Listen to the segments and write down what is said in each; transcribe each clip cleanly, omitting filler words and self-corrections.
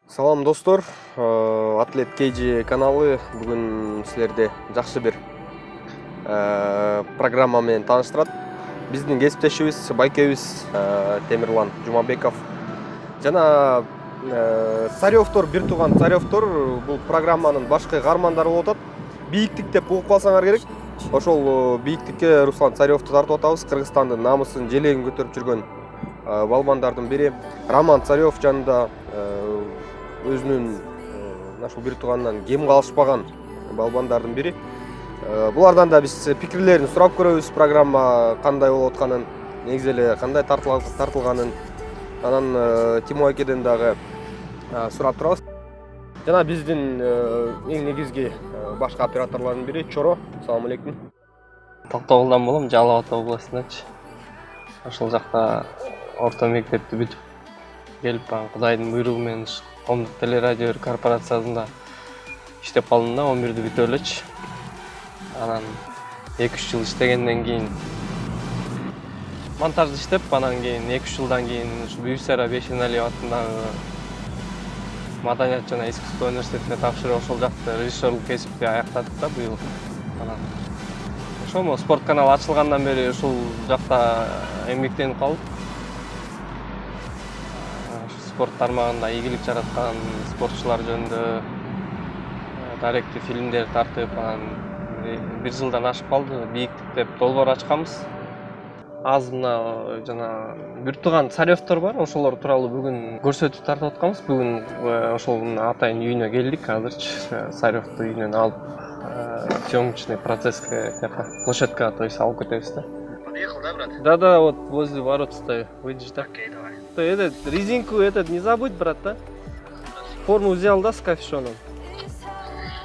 Салам достор, Атлет KG каналы бүгүн силерди жакшы бир программа менен тааныштырат. Биздин кесиптешибиз, байкебиз Темирлан Жумабеков жана Царевтор, бир тууган Царевтор бул программанын башкы каармандары болуп атат. Бийиктик деп угуп калсаңар керек. Ошол бийиктикке Руслан Царевду тартып атабыз. Кыргызстандын намысын, желегин көтөрүп жүргөн балбандардын бири. Роман Царев жанында өзүнүн ушул бир тууганынан кем калышпаган балбандардын бири. Булардан да биз пикирлерин сурап көрөбүз, программа кандай болуп атканын, негизи эле кандай тартылганын, анан Тимо экеден дагы сурап турабыз. Жана биздин эң негизги башкы операторлордун бири Чоро. Assalamu алейкум. Токтогулдан болом, Жалал Ата областындачы. Ошол жакта орто мектепти бүтүп келип, Кудайдын буйругу менен Коомдук телерадио корпорациясында иштеп калдым да, 11-ди бүтүп элечи. Анан 2-3 жыл иштегенден кийин монтажды иштеп, анан кийин 2-3 жылдан кийин ушу Бүйсара Бейшеналиев атындагы Маданият жана искусство университетине тапшырып, ошол жакта режиссерлук кесипти аяктадык да быйыл. Анан ошол спорт каналы ачылгандан бери ушул жакта эмгектенип калып, спорт тармагында ийгилик жараткан спортчулар жөнүндө даректив фильмдер тартып, анан 1 жылдан ашып калды. Бийиктик деп долбоор ачканбыз. Азыр мына жана бир тууган Царевтор бар, ошолор тууралуу бүгүн көрсөтүү тартып атканбыз. Бүгүн ошол атайын үйүнө келдик азырчы. Царевду үйүнөн алып, съемочный процесске, площадкага, то есть алып кетебиз да. Подъехал, да, брат? Да, вот возле ворот стою. Выйдешь, да? Окей, давай. Ты резинку не забудь, брат, да? Форму взял, да, с капюшоном?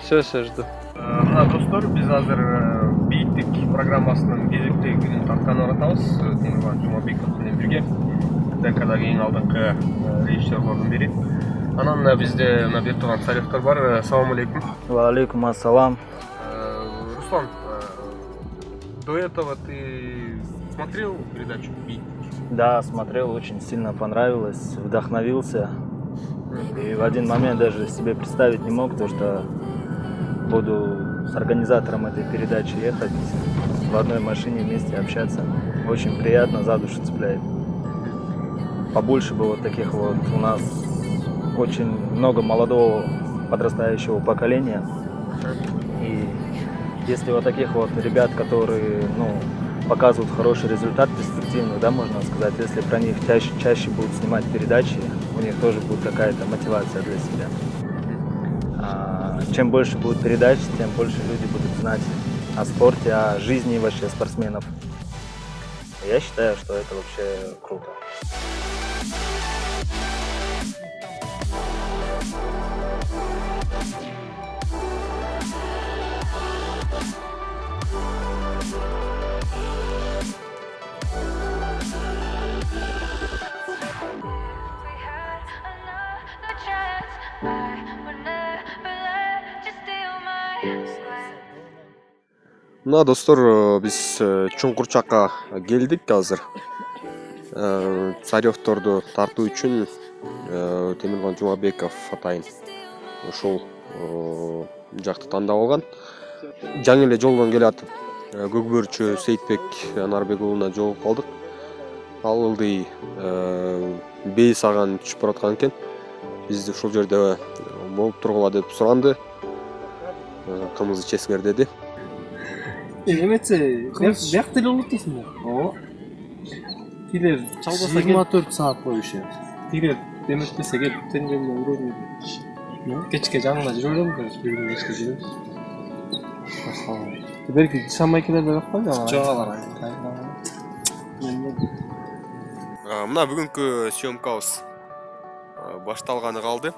Все, жду. Мына достор, биз азыр бийиктик программасынын кезектеги күнүн тартканып атабыз. Темирлан Жумабеков менен бирге. ТКдагы эң алдыңкы режиссерлордун бири. Анан бизде мына бир тууган Царевтор бар. Assalamu алейкум. Валейкум ассалам. Руслан, до этого ты смотрел передачу «Бийиктик»? Да, смотрел, очень сильно понравилось, вдохновился. И в один момент даже себе представить не мог, то, что буду с организатором этой передачи ехать, в одной машине вместе общаться. Очень приятно, за душу цепляет. Побольше бы вот таких вот. У нас очень много молодого подрастающего поколения. И если вот таких вот ребят, которые, показывают хороший результат, перспективный, да, можно сказать, если про них чаще будут снимать передачи, у них тоже будет какая-то мотивация для себя. Чем больше будет передач, тем больше люди будут знать о спорте, о жизни вообще спортсменов. Я считаю, что это вообще круто. Мына достор, биз чуңкурчакка келдик азыр. Царевторду тартуу үчүн Темирлан Жумабеков атайын ошол жакты тандап алган. Жаңы эле жолдон келатып, Көкбөрчү Сейитбек Анарбек уулуна жолугуп калдык. Ал ылдый бей саган түшүп бараткан экен. Бизди ушул жерде болуп тургула деп суранды. Кымыз ичесиңер деди. Эметсе, бияк деле болот дейсиң да? Ооба. Тилер чалбаса 24 саат бою ишебиз. тилер деметпесе келип тендемде уродун. Кечке жаңына жүрө берем, бүгүн кечке жүрөбүз. Белки Шамайкелерде жок го жана. Жок алар. Мына бүгүнкү съемкабыз башталганы калды.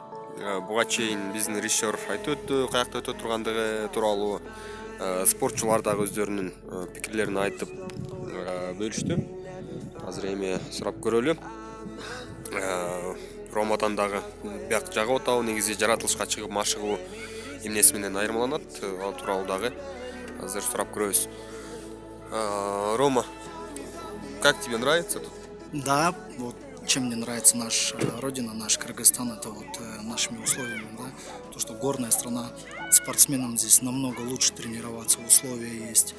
Буга чейин биздин режиссер айтып өттү, каякта өтө тургандыгы тууралуу. Спортчулар дагы өздөрүнүн пикирлерин айтып бөлүштү. Азыр эми сурап көрөлү. Ромадан дагы бияк жагып атабы, негизи жаратылышка чыгып машыгуу эмнеси менен айырмаланат, ал тууралуу дагы азыр сурап көрөбүз. Рома, как тебе нравится тут? Да, вот чем мне нравится наша родина, наш Кыргызстан, это вот нашими условиями, да, то, что горная страна, спортсменам здесь намного лучше тренироваться, условия есть.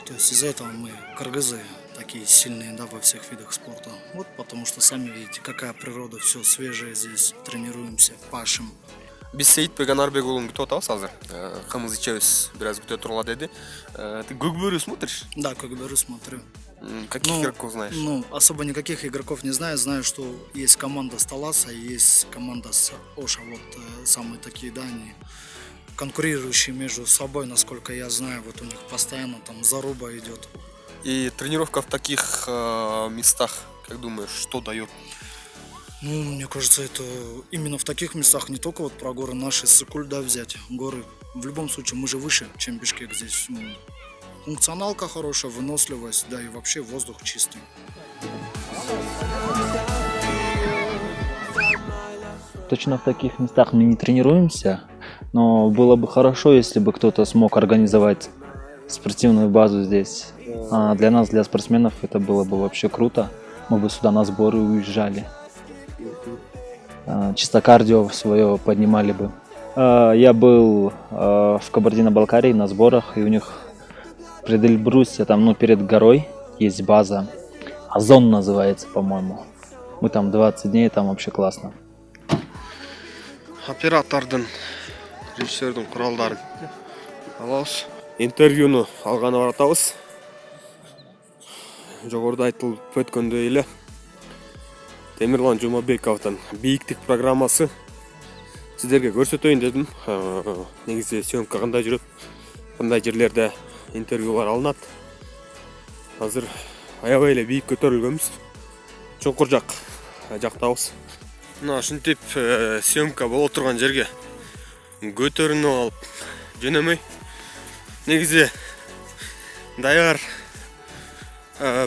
То есть из-за этого мы, кыргызы, такие сильные, да, во всех видах спорта. Вот потому что сами видите, какая природа, все свежее здесь, тренируемся, пашем. Биз Сейитбек Анарбек уулун күтүп атабыз азыр. Кымыз ичебиз, бираз күтө тургула деди. Ты Көкбөрү смотришь? Да, как говорю, смотрю. Каких игроков знаешь? Ну, особо никаких игроков не знаю. Знаю, что есть команда Сталаса, есть команда Оша. Вот самые такие, да, они конкурирующие между собой, насколько я знаю. Вот у них постоянно там заруба идет. И тренировка в таких местах, как думаешь, что дает? Ну, мне кажется, это именно в таких местах, не только вот про горы наши, Сыкуль, да, взять, горы. В любом случае, мы же выше, чем Бишкек здесь. Функционалка хорошая, выносливость, да, и вообще воздух чистый. Точно в таких местах мы не тренируемся, но было бы хорошо, если бы кто-то смог организовать спортивную базу здесь. Для нас, для спортсменов, это было бы вообще круто. Мы бы сюда на сборы уезжали. Чисто кардио свое поднимали бы. Я был в Кабардино-Балкарии на сборах, и у них пред Эльбрусе, там, ну, перед горой есть база. Озон называется, по-моему. Мы там 20 дней, там вообще классно. Оператордун, режиссердун куралдарын алабыз. Интервьюну алганы баратабыз. Жогоруда айтылып өткөндөй эле Темирлан Жумабековдун бийиктик программасы сиздерге көрсөтөйүн дедим. Негизи съемка кандай жүрөт, кандай жерлерде интервьюлар алынат. Азыр аябай эле бийик көтөрүлгөнбүз. Чоңкур жактабыз. Мына ушинтип съемка боло турган жерге көтөрүнүп алып жөнөмөй. Негизи даяр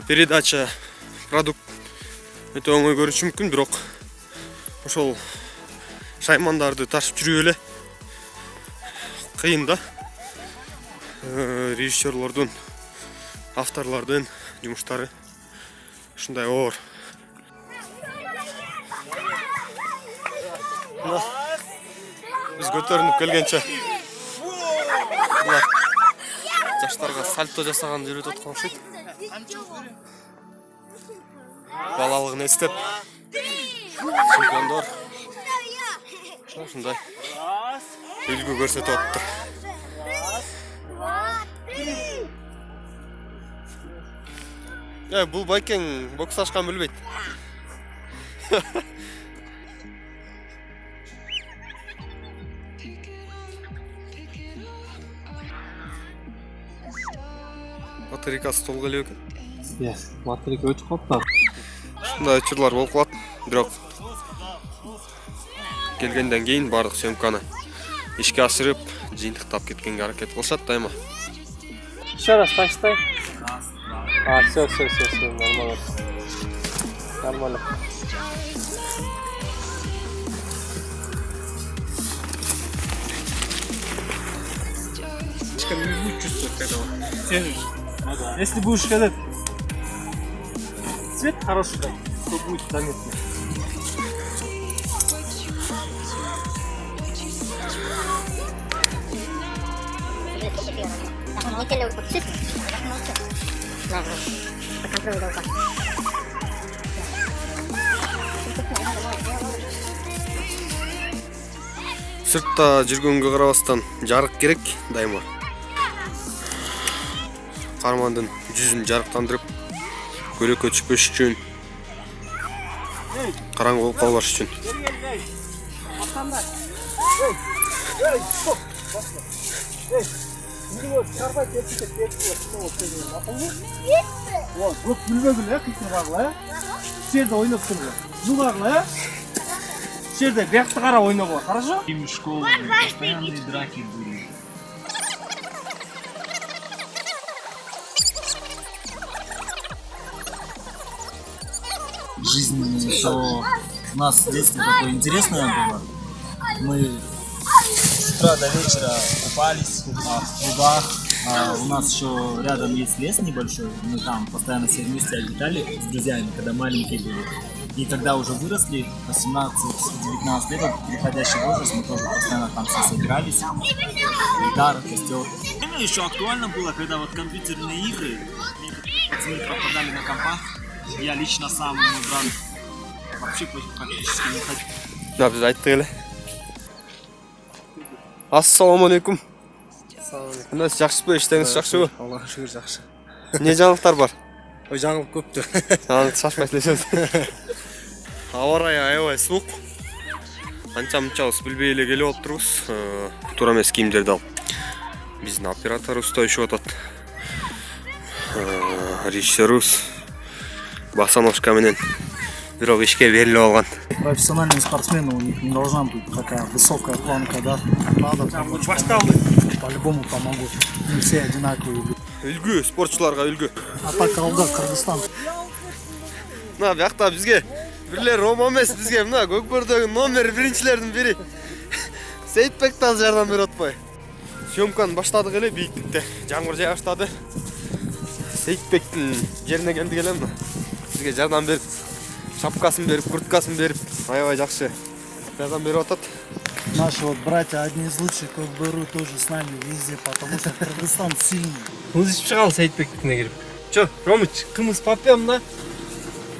передача, продукт өтө оңой көрүнүшү мүмкүн, бирок ошол шаймандарды ташып жүрүү эле кыйын да. Режиссерлордун, авторлордун жумуштары ушундай оор. Биз көтөрүнүп келгенче жаштарга сальто жасаганды үйрөтүп аткан окшойт. Балалыгын эстеп, чемпиондор ушундай үлгү көрсөтүп атты. Бул байкең боксташкан билбейт. Батарейкасы толук эле экен. Батарейка өтүп калыптыр. Ушундай учурлар болуп калат. Бирок келгенден кийин бардык съемканы ишке ашырып, жыйынтыктап кеткенге аракет кылышат дайыма. Еще раз тачтай. Все, нормально. Нормально. Не будет чувствовать этого. Если будешь этот цвет хороший, то будет заметно. Сыртта жүргөнгө карабастан жарык керек дайыма. Кармандын жүзүн жарыктандырып, көрөккө түшпөш үчүн, караңгы болуп калбаш үчүн. Вот, бүлбөгүл, кыйкыргагыла, жерде ойноп тургу. Жылгагыла, жерде биякты кара ойногула, хорошо? В школе постоянные драки были. Жизнь, что у нас в детстве такое интересное было. Мы с утра до вечера купались в прудах. У нас еще рядом есть лес небольшой. Мы там постоянно все вместе обитали с друзьями, когда маленькие были. И когда уже выросли, 18-19 лет, переходящий возраст, мы тоже постоянно там все собирались. Гитара, костер. Мне еще актуально было, когда вот компьютерные игры, пацаны пропадали на компах. Я лично сам, мой брат, вообще практически не ходил. Да, біз айттық еле. Ассалаумалейкум. Күнәс жақсы ба, іштеңіз жақсы ба? Аллаға шүкір жақсы. Не жаңалықтар бар? Ой, жаңылып көпті. Жаңалық шашпай тілесеміз. Ауа райы аябай суық. Анча-мынчабыз білбей эле келіп отырбыз. Туура эмес кийимдерди алып. Биздин операторубуз да ишип атат. Режиссерубуз Басановшка менен бирок ишке берилип алган. Профессиональные спортсмены, у них не должна быть такая высокая планка, да? Надо по-любому помогут. Не все одинаковые. Үлгү, спортчуларга үлгү. А так алда Кыргызстан. Мына бияқта бізге бірлер Рома емес, бізге мына Көкбөрдөгү номер биринчилердин бири Сейитбек тазы жардам берип атпай. Съемканы баштадык эле бийиктикте. Жаңбыр жаа баштады. Сейитбектин жерине келдик эле мына. Бизге жардам берип, шапкасын берип, курткасын берип, аябай жакшы жардам берип атат. Наши вот братья одни из лучших, как беру, тоже с нами везде, потому что Кыргызстан сильный. Музычып чыгалы Сейитбектикине кирип. Чо, Ромыч, кымыз попьем, да?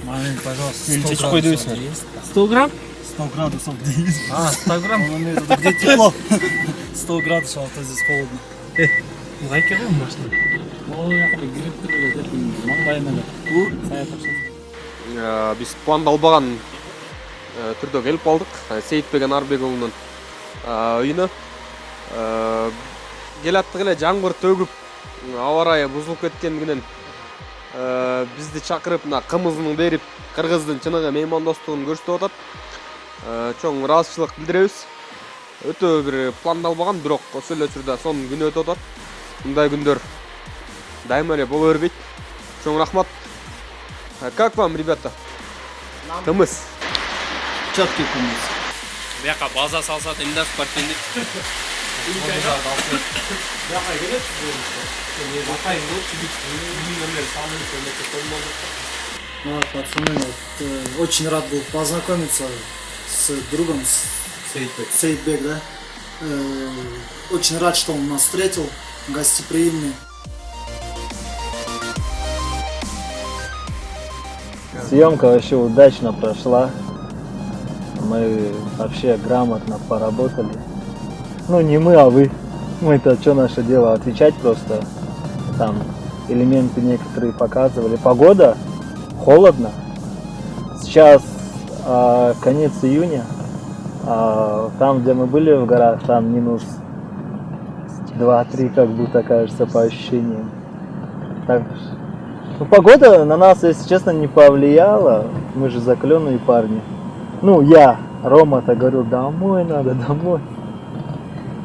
Маленький, пожалуйста, Ильич 100 қой градусов дейсің. есть. 100 грамм? 100 градусов есть. А, 100 грамм? Он имеет в виду, где тепло. 100 градусов, а то здесь холодно. Лайк ғой машина. Биз пландалбаган түрдө келип калдык. Сейитбек Анарбек уулунун үйүнө. Келаттык эле жаңбыр төгүп, аба ырайы бузулуп кеткендигинен бизди чакырып, мына кымызын берип, кыргыздын чыныгы меймандостугун көрсөтүп атат. Чоң ыраазычылык билдиребиз. Өтө бир пландалбаган, бирок ошол эле учурда сонун күн өтүп атат. Мындай күндөр дайыма эле боло бербейт. Чоң рахмат. Как вам, ребята? Кымыз. Четкий кумыс. Бияка база салса темда спортивный. Ну, пацаны, вот, очень рад был познакомиться с другом, с Сейитбек, да? Очень рад, что он нас встретил, гостеприимный. Съемка вообще удачно прошла. Мы вообще грамотно поработали. Ну не мы, а вы. Мы-то что наше дело? Отвечать просто. Там элементы некоторые показывали. Погода холодно. Сейчас конец июня. Там, где мы были в горах, там минус 2-3, как будто кажется, по ощущениям. Так, ну, погода на нас, если честно, не повлияла. Мы же закаленные парни. Ну, я, Рома-то говорил, домой надо, домой.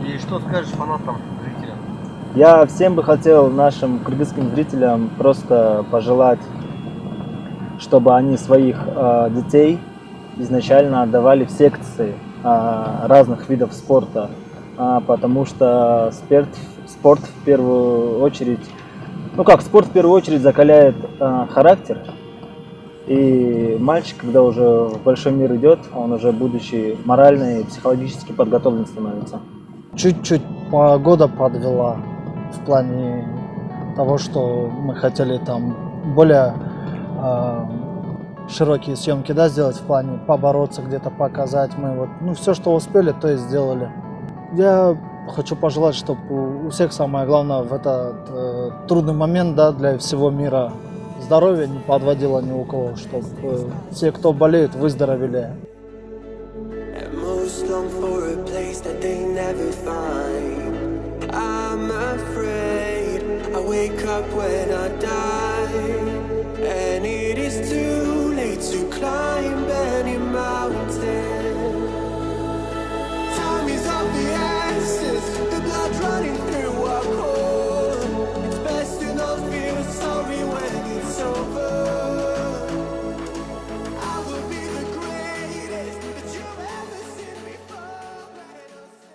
И что скажешь фанатам, зрителям? Я всем бы хотел, нашим кыргызским зрителям, просто пожелать, чтобы они своих детей изначально отдавали в секции разных видов спорта. Потому что спорт в первую очередь, спорт в первую очередь закаляет характер. И мальчик, когда уже в большой мир идет, он уже, будучи морально и психологически подготовлен становится. Чуть-чуть погода подвела в плане того, что мы хотели там более широкие съемки, да, сделать, в плане побороться, где-то показать. Мы вот, все, что успели, то и сделали. Я хочу пожелать, чтобы у всех самое главное в этот трудный момент, да, для всего мира, здоровье не подводило ни у кого, чтобы все, кто болеет, выздоровели. I'm afraid I wake up when I die.